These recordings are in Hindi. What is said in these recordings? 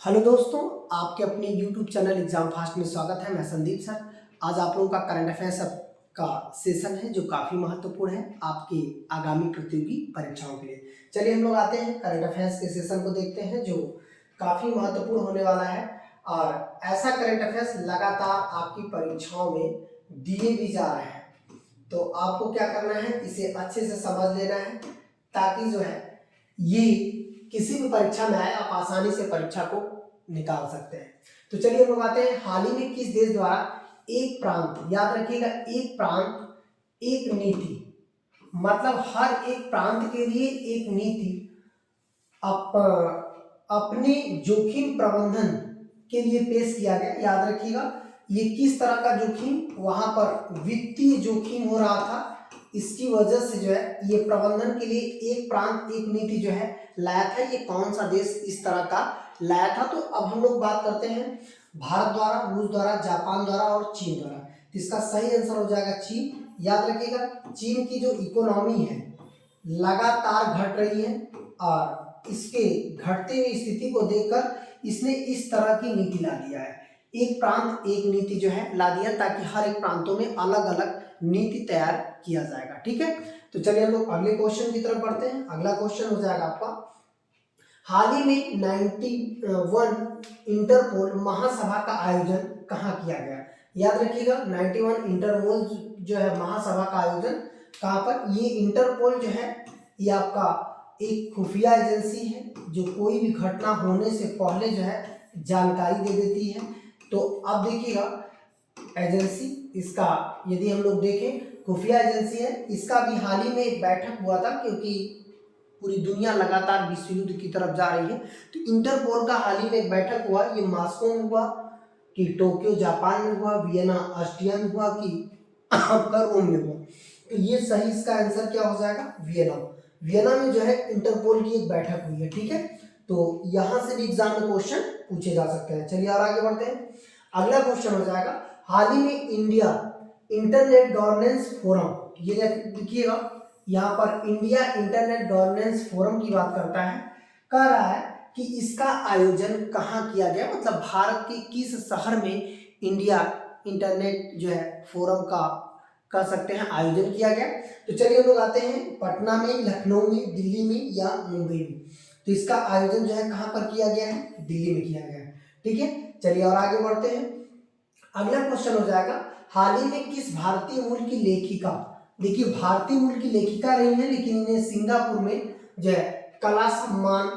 हेलो दोस्तों, आपके अपने YouTube चैनल एग्जाम फास्ट में स्वागत है। मैं संदीप सर। आज आप लोगों का करंट अफेयर्स का सेशन है जो काफ़ी महत्वपूर्ण है आपके आगामी प्रतियोगी परीक्षाओं के लिए। चलिए हम लोग आते हैं करंट अफेयर्स के सेशन को देखते हैं जो काफ़ी महत्वपूर्ण होने वाला है। और ऐसा करंट अफेयर्स लगातार आपकी परीक्षाओं में दिए भी जा रहे हैं, तो आपको क्या करना है, इसे अच्छे से समझ लेना है ताकि जो है ये किसी भी परीक्षा में आए आप आसानी से परीक्षा को निकाल सकते हैं। तो चलिए हम लोग आते हैं, हाल ही में किस देश द्वारा एक प्रांत, याद रखिएगा, एक प्रांत एक नीति, मतलब हर एक प्रांत के लिए एक नीति अपने जोखिम प्रबंधन के लिए पेश किया गया। याद रखिएगा ये किस तरह का जोखिम, वहां पर वित्तीय जोखिम हो रहा था, इसकी वजह से जो है ये प्रबंधन के लिए एक प्रांत एक नीति जो है लाया था। ये कौन सा देश इस तरह का लाया था? तो अब हम लोग बात करते हैं भारत द्वारा, रूस द्वारा, जापान द्वारा और चीन द्वारा। तो इसका सही आंसर हो जाएगा चीन। याद रखिएगा चीन की जो इकोनॉमी है लगातार घट रही है और इसके घटते हुई स्थिति को देखकर इसने इस तरह की नीति ला दिया है, एक प्रांत एक नीति जो है ला दिया, ताकि हर एक प्रांतों में अलग अलग नीति तैयार किया जाएगा। ठीक है, तो चलिए हम लोग अगले क्वेश्चन की तरफ बढ़ते हैं। अगला क्वेश्चन हो जाएगा आपका, हाल ही में 91 इंटरपोल महासभा का आयोजन कहाँ किया गया? याद रखिएगा 91 इंटरपोल जो है महासभा का आयोजन कहाँ पर? ये इंटरपोल जो है ये आपका एक खुफिया एजेंसी है जो कोई भी घटना होने से पहले जो है जानकारी दे देती है। तो अब देखिएगा एजेंसी, इसका यदि हम लोग देखें खुफिया एजेंसी है, इसका भी हाल ही में एक बैठक हुआ था क्योंकि पूरी दुनिया लगातार विश्व युद्ध की तरफ जा रही है। तो इंटरपोल का हाल ही में एक बैठक हुआ, ये मॉस्को में हुआ कि टोक्यो जापान में हुआ, वियना ऑस्ट्रिया में हुआ कि आपका रोम में हुआ? तो ये सही इसका आंसर क्या हो जाएगा? वियना। वियना में जो है इंटरपोल की एक बैठक हुई है। ठीक है, तो यहाँ से भी एग्जाम में क्वेश्चन पूछे जा सकते हैं। चलिए और आगे बढ़ते हैं। अगला क्वेश्चन हो जाएगा, हाल ही में इंडिया इंटरनेट गवर्नेंस फोरम, ये देखिएगा यहाँ पर इंडिया इंटरनेट गवर्नेंस फोरम की बात करता है, कह रहा है कि इसका आयोजन कहाँ किया गया, मतलब भारत के किस शहर में इंडिया इंटरनेट जो है फोरम का कह सकते हैं आयोजन किया गया। तो चलिए हम लोग आते हैं, पटना में, लखनऊ में, दिल्ली में या मुंबई में? तो इसका आयोजन जो है कहाँ पर किया गया है? दिल्ली में किया गया है। ठीक है, चलिए और आगे बढ़ते हैं। अगला क्वेश्चन हो जाएगा, हाल ही में किस भारतीय मूल की लेखिका, देखिए भारतीय मूल की लेखिका रही है लेकिन इन्हें सिंगापुर में जो है कला सम्मान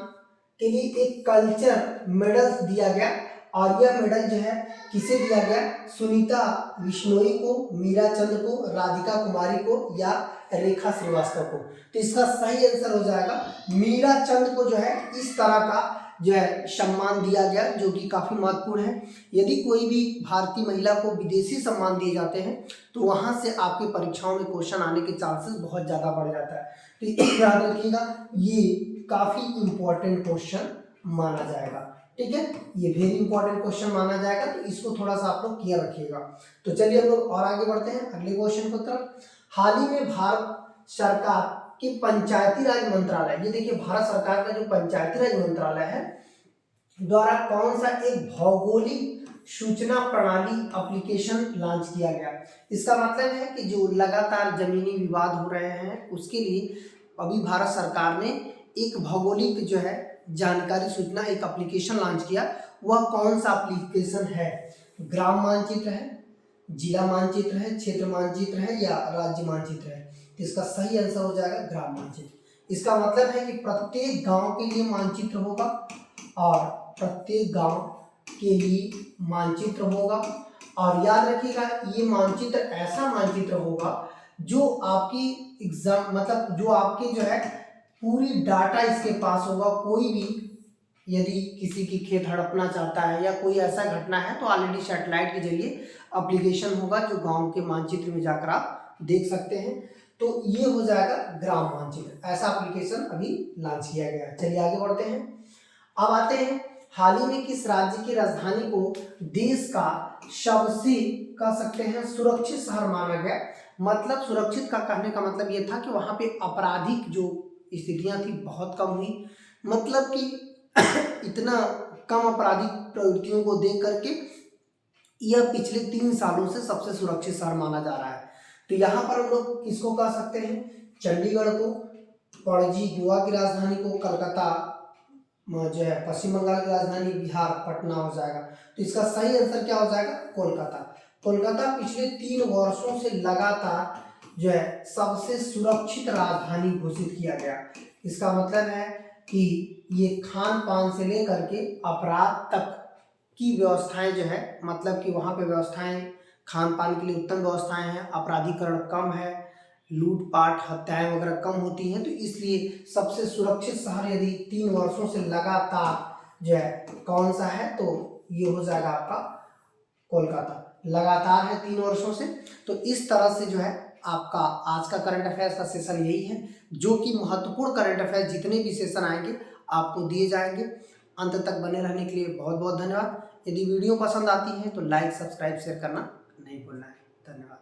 के लिए एक कल्चर मेडल दिया गया, और यह मेडल जो है किसे दिया गया? सुनीता विश्नोई को, मीरा चंद को, राधिका कुमारी को या रेखा श्रीवास्तव को? तो इसका सही आंसर हो जाएगा मीरा चंद को जो है इस तरह का जो है सम्मान दिया गया, जो कि काफी महत्वपूर्ण है। यदि कोई भी भारतीय महिला को विदेशी सम्मान दिए जाते हैं तो वहां से आपकी परीक्षाओं में क्वेश्चन आने के चांसेस बहुत ज्यादा बढ़ जाता है। तो याद रखिएगा ये काफी इंपॉर्टेंट क्वेश्चन माना जाएगा। ठीक है, ये वेरी इंपॉर्टेंट क्वेश्चन माना जाएगा, तो इसको थोड़ा सा आप लोग क्लियर रखिएगा। तो चलिए हम लोग और आगे बढ़ते हैं अगले क्वेश्चन की तरफ। हाल ही में भारत सरकार कि पंचायती राज मंत्रालय, ये देखिए भारत सरकार का जो पंचायती राज मंत्रालय है द्वारा कौन सा एक भौगोलिक सूचना प्रणाली एप्लीकेशन लॉन्च किया गया? इसका मतलब है कि जो लगातार जमीनी विवाद हो रहे हैं उसके लिए अभी भारत सरकार ने एक भौगोलिक जो है जानकारी सूचना एक एप्लीकेशन लॉन्च किया। वह कौन सा एप्लीकेशन है? ग्राम मानचित्र है, जिला मानचित्र है, क्षेत्र मानचित्र है या राज्य मानचित्र है? तो इसका सही आंसर हो जाएगा ग्राम मानचित्र। इसका मतलब है कि प्रत्येक गांव के लिए मानचित्र होगा और प्रत्येक गांव के लिए मानचित्र होगा, और याद रखिएगा ये मानचित्र ऐसा मानचित्र होगा जो आपकी एग्जाम, मतलब जो आपके जो है पूरी डाटा इसके पास होगा। कोई भी यदि किसी की खेत हड़पना चाहता है या कोई ऐसा घटना है तो ऑलरेडी सैटेलाइट के जरिए एप्लीकेशन होगा जो गांव के मानचित्र में जाकर आप देख सकते हैं। तो ये हो जाएगा ग्राम मानचित्र, ऐसा एप्लीकेशन अभी लॉन्च किया गया है। चलिए आगे बढ़ते हैं। अब आते हैं, हाल ही में किस राज्य की राजधानी को देश का सबसे कह सकते हैं सुरक्षित शहर माना गया? मतलब सुरक्षित का कहने का मतलब ये था कि वहां पे आपराधिक जो स्थितियां थी बहुत कम हुई, मतलब कि इतना कम आपराधिक प्रवृत्तियों को देख करके यह पिछले 3 सालों से सबसे सुरक्षित शहर माना जा रहा है। तो यहाँ पर हम लोग किसको कह सकते हैं, चंडीगढ़ को, पणजी गोवा की राजधानी को, कलकत्ता जो है पश्चिम बंगाल की राजधानी, बिहार पटना हो जाएगा। तो इसका सही आंसर क्या हो जाएगा, कोलकाता। कोलकाता पिछले 3 वर्षों से लगातार जो है सबसे सुरक्षित राजधानी घोषित किया गया। इसका मतलब है कि ये खान पान से लेकर के अपराध तक की व्यवस्थाएं जो है, मतलब कि वहाँ पे व्यवस्थाएं, खान पान के लिए उत्तम व्यवस्थाएं हैं, अपराधीकरण कम है, लूटपाट हत्याएं वगैरह कम होती हैं। तो इसलिए सबसे सुरक्षित शहर यदि 3 वर्षों से लगातार जो है कौन सा है, तो ये हो जाएगा आपका कोलकाता। लगातार है 3 वर्षों से। तो इस तरह से जो है आपका आज का करंट अफेयर्स का सेशन यही है, जो कि महत्वपूर्ण करंट अफेयर्स जितने भी सेशन आएंगे आपको दिए जाएंगे। अंत तक बने रहने के लिए बहुत बहुत धन्यवाद। यदि वीडियो पसंद आती है तो लाइक, सब्सक्राइब, शेयर करना नहीं भूलना है। धन्यवाद।